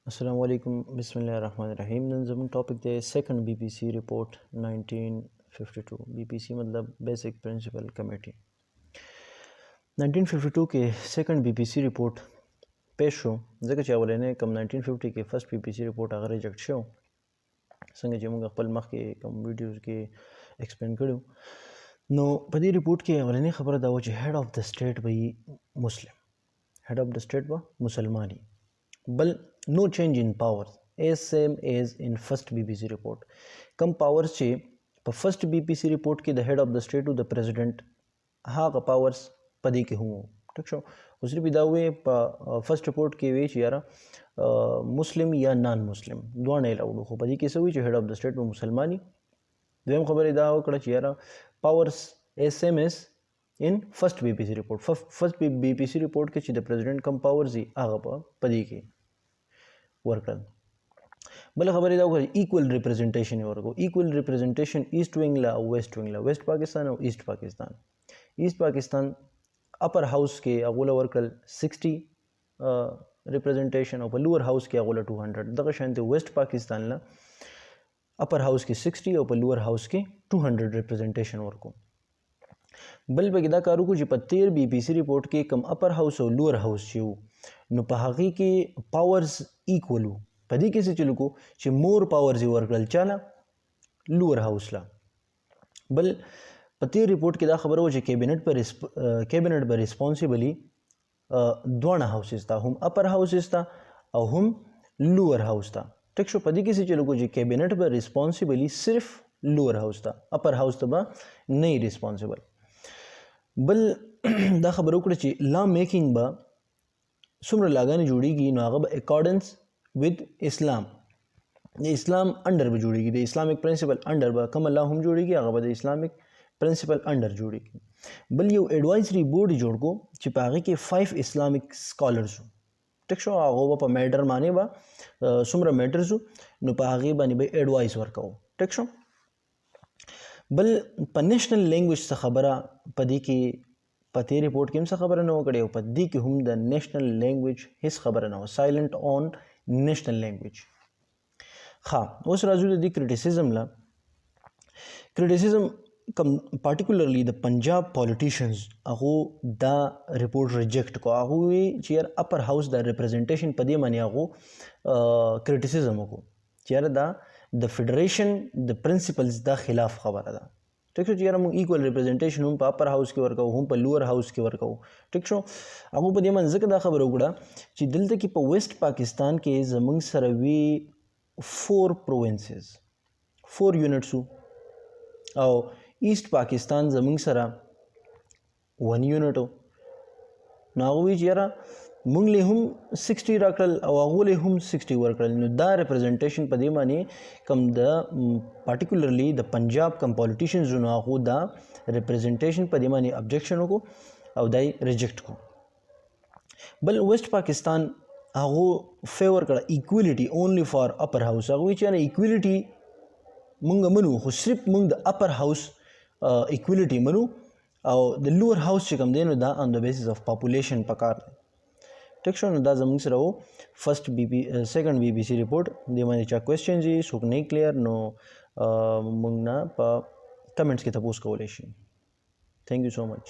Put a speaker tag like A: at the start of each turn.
A: Assalamu alaikum, Bismillah ar-Rahman ar-Rahim. नन ज़मन topic दे सेकंड BPC रिपोर्ट 1952. BPC मतलब बेसिक प्रिंसिपल कमेटी. 1952 के सेकंड BPC रिपोर्ट पेश हो ځکه چې اولنې کم 1950 کې فرست BPC report هغه ریجیکټ شو څنګه چې موږ خپل مخکې کوم ویډیوز کې ایکسپلین کړو. نو په دې ریپورت کې اولنې خبره دا و چې هیډ اف د سټیټ به مسلم، هیډ اف د سټیټ به مسلمانی، بل no change in powers as same as in first BPC report. کم پاورز چې په فرست BPC report کې د هیډ اف د سټیټ او د پریزیډنټ هغه پاورز په دې کې هم ټیک شو. اوس لري دا وې په فرست ریپورت کې وی چې یاره مسلم یا نان مسلم دوه نه لاوړو، خو په دې کې سوي چې هیډ اف د سټیټ به مسلمانی. دویم خبره دا وکړه چې یاره پاورز as same as in first BPC report. فرست BPC report کې چې د پریزیډنټ کم پاورز هغه په دې کې ورکړل. بل خبره دا وکړه ایکوال ریپرزنټیشن ورکو، ایکوال ریپرزنټیشن ایست وینګ لا او ویسٹ وینګ لا، ویسٹ پاکستان او ایست پاکستان. ایست پاکستان اپر هاوس کې هغه ورکړل 60 ریپرزنټیشن او په لوور هاوس کې هغه 200. دغه شانته ویسٹ پاکستان لا اپر هاوس کې 60 او په لوور هاوس کې 200 ریپرزنټیشن ورکو. بل به دا کارو کو چې په 13 BPC ریپورت کې کم اپر هاوس او لوور هاوس چې نو په هغه کې پاورز ایکوال وو. په دې کې څه چلو کو چې مور پاورز ورکړل چاله لوور هاوس لا. بل په دې ریپورت کې دا خبره و چې کیبنټ به ریسپانسیبلی دوه هاوسز تا، هم اپر هاوسز تا او هم لوور هاوس تا ټیک شو. په دې کې څه چلو کو چې کیبنټ به ریسپانسیبلی صرف لوور هاوس تا، اپر هاوس ته به نه ریسپانسیبل. بل دا خبره وکړه چې لا میکینګ به څومره لاګانې جوړیږي نو هغه به اکارډنس with اسلام، د اسلام انډر به جوړیږي، د اسلامیک پرنسپل انډر به کوم الله هم جوړیږي، هغه به د اسلامیک پرنسپل انډر جوړیږي. بل یو ایڈوایزري بورډ جوړ کو چې په هغه کې 5 اسلامیک سکالرز ټیک شو، هغه په میټر باندې به څومره میټرز نو په هغه باندې به ایڈوایز ورکاو ټیک شو. بل په نېشنل لینګویج څخه خبره په دې کې په دې ریپورت کې هم څه خبره نه وکړي او په دې کې هم د نېشنل لینګویج هیڅ خبره نه و، سایلنٹ آن نېشنل لینګویج. ښه اوس راځو د دې کریټیسزم لا. کریټیسزم کم پارټیکولرلی د پنجاب پالیټیشنز هغه دا ریپورت ریجیکټ کو، هغه چې یار اپر هاوس د ریپرزنټیشن په دې معنی هغه کریټیسزم وکړو چې یار دا د فیډریشن د پرنسپلز دا خلاف خبره ده ټیک شو. چې یاره موږ ایکوال ریپرزنټیشن هم په اپر هاوس کې ورکو هم په لوور هاوس کې ورکو ټیک شو. هغه په دې باندې ځکه دا خبره وکړه چې دلته کې په ویسٹ پاکستان کې زموږ سره وی 4 پروینسز 4 یونټس او ایست پاکستان زموږ سره 1 یونټ. نو هغه وی چې یاره موږ له هم 60 راکړل او هغه له هم 60 ورکړل. نو دا ریپرزنټیشن په دې معنی کم د پارټیکولرلی د پنجاب کم پالیټیشنز نو هغه دا ریپرزنټیشن په دې معنی ابجیکشن وکړو او دای ریجیکټ کو. بل ویسٹ پاکستان هغه فیور کړه ایکوالټي اونلی فار اپر هاوس، هغه چې نه ایکوالټي مونږ منو خو صرف مونږ د اپر هاوس ایکوالټي منو او د لوور هاوس چې کوم دی نو دا آن د بیسس اف پاپولیشن پکار دی ټیک شو. نو دا زموږ سره و فرست سیکنډ BPC ریپورټ. دې باندې چا کوېسچنز یې څوک نه کلیر نو موږ نه په کمنټس کې تپوس کولی شي. تھینک یو سو مچ.